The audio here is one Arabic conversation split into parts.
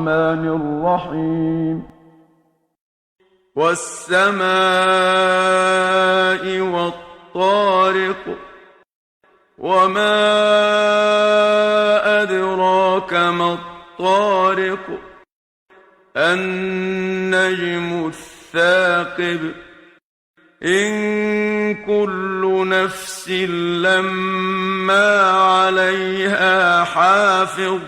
الرحمن الرحيم والسماء والطارق وما أدراك ما الطارق النجم الثاقب إن كل نفس لما عليها حافظ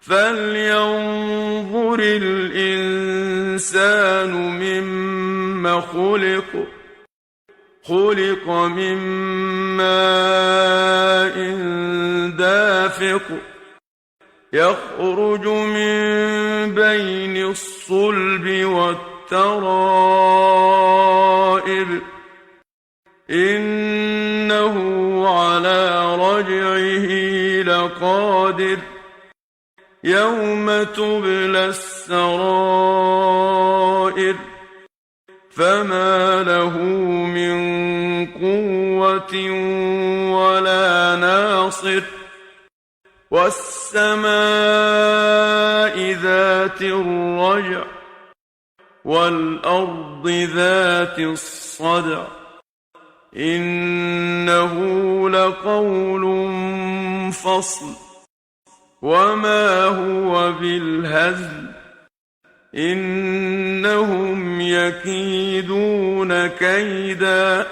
فلينظر الإنسان مما خلق من ماء دافق يخرج من بين الصلب والترائب إنه على رجعه لقادر يوم تبلى السرائر فما له من قوة ولا ناصر والسماء ذات الرجع والأرض ذات الصدع إنه لقول فصل وما هو بالهزل إنهم يكيدون كيدا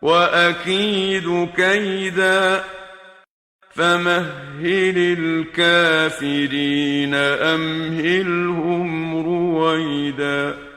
وأكيد كيدا فمهل الكافرين أمهلهم رويدا